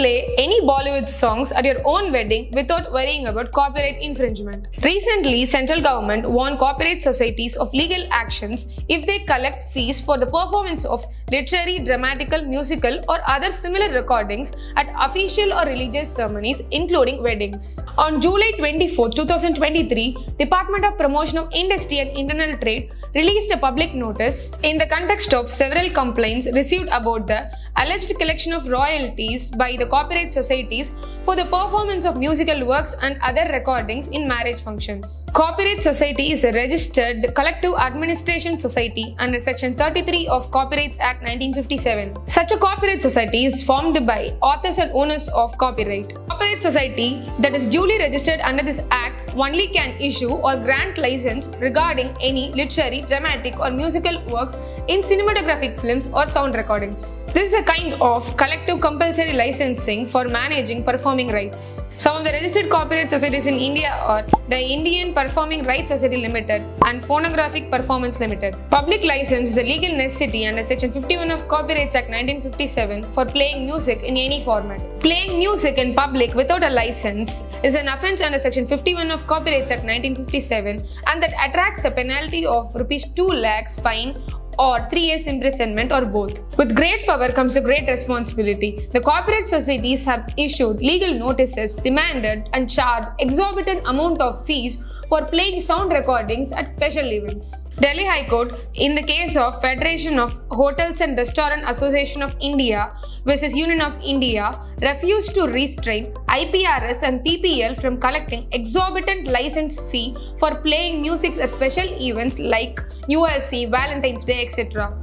play any Bollywood songs at your own wedding without worrying about copyright infringement. Recently, central government warned copyright societies of legal actions if they collect fees for the performance of literary, dramatical, musical or other similar recordings at official or religious ceremonies, including weddings. On July 24, 2023, Department of Promotion of Industry and Internal Trade released a public notice in the context of several complaints received about the alleged collection of royalties by the copyright societies for the performance of musical works and other recordings in marriage functions. Copyright Society is a registered collective administration society under Section 33 of Copyrights Act 1957. Such a copyright society is formed by authors and owners of copyright. Copyright society that is duly registered under this act only can issue or grant license regarding any literary, dramatic or musical works in cinematographic films or sound recordings. This is a kind of collective compulsory licensing for managing performing rights. Some of the registered copyright societies in India are the Indian Performing Rights Society Limited and Phonographic Performance Limited. Public license is a legal necessity under Section 51 of Copyrights Act 1957 for playing music in any format. Playing music in public without a license is an offence under Section 51 of Copyrights Act 1957 and that attracts a penalty of ₹2 lakhs fine or 3 years imprisonment or both. With great power comes a great responsibility. The copyright societies have issued legal notices, demanded and charged exorbitant amount of fees for playing sound recordings at special events. Delhi High Court, in the case of Federation of Hotels and Restaurant Association of India versus Union of India, refused to restrain IPRS and PPL from collecting exorbitant license fee for playing music at special events like New Year's Eve, Valentine's Day, etc.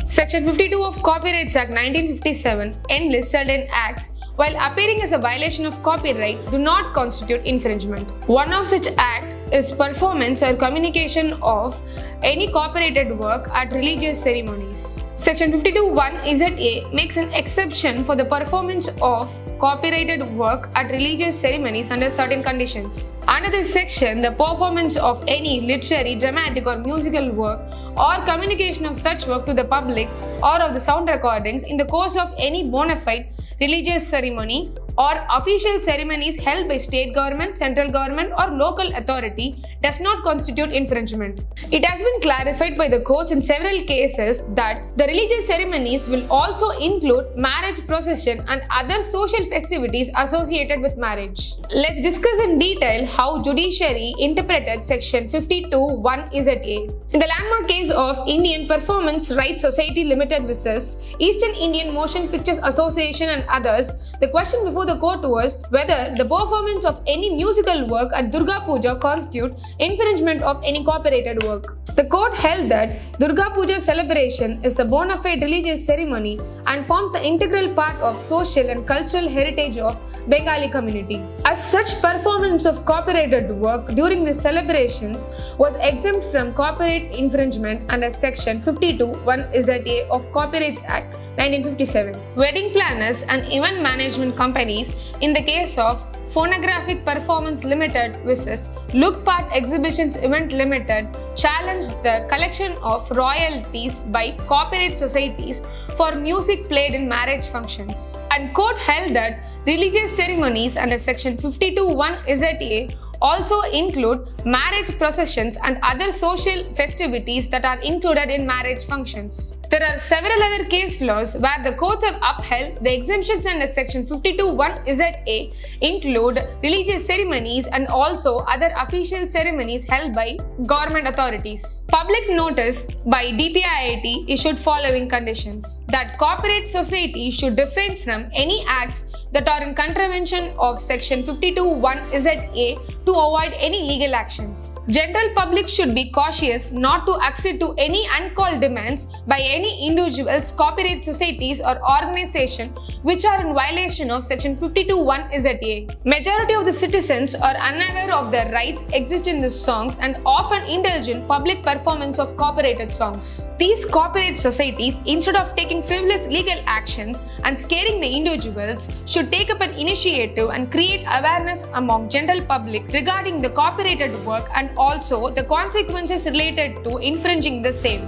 Section 52 of Copyrights Act 1957 enlists certain acts while appearing as a violation of copyright do not constitute infringement. One of such acts is performance or communication of any copyrighted work at religious ceremonies. Section 52(1)(ZA) makes an exception for the performance of copyrighted work at religious ceremonies under certain conditions. Under this section, the performance of any literary, dramatic or musical work or communication of such work to the public or of the sound recordings in the course of any bona fide religious ceremony or official ceremonies held by state government, central government or local authority does not constitute infringement. It has been clarified by the courts in several cases that the religious ceremonies will also include marriage procession and other social festivities associated with marriage. Let's discuss in detail how judiciary interpreted Section 52(1)(ZA). In the landmark case of Indian Performance Rights Society Limited vs. Eastern Indian Motion Pictures Association and others, the question before the court was whether the performance of any musical work at Durga Puja constitute infringement of any copyrighted work. The court held that Durga Puja celebration is a bona fide religious ceremony and forms the integral part of social and cultural heritage of Bengali community. As such, performance of copyrighted work during the celebrations was exempt from copyright infringement under Section 52(1)(ZA) of Copyrights Act 1957. Wedding planners and event management companies in the case of Phonographic Performance Limited vs. Look Part Exhibitions Event Limited challenged the collection of royalties by copyright societies for music played in marriage functions. And court held that religious ceremonies under Section 52(1)(ZA) also include marriage processions and other social festivities that are included in marriage functions. There are several other case laws where the courts have upheld the exemptions under Section 52(1)(ZA) include religious ceremonies and also other official ceremonies held by government authorities. Public notice by DPIIT issued following conditions: that copyright society should refrain from any acts that are in contravention of Section 52(1)(ZA) to avoid any legal actions. General public should be cautious not to accede to any uncalled demands by any individuals, copyright societies or organization which are in violation of Section 52(1)(ZA). Majority of the citizens are unaware of their rights exist in these songs and often indulge in public performance of copyrighted songs. These copyright societies, instead of taking frivolous legal actions and scaring the individuals, should take up an initiative and create awareness among general public regarding the copyrighted work and also the consequences related to infringing the same.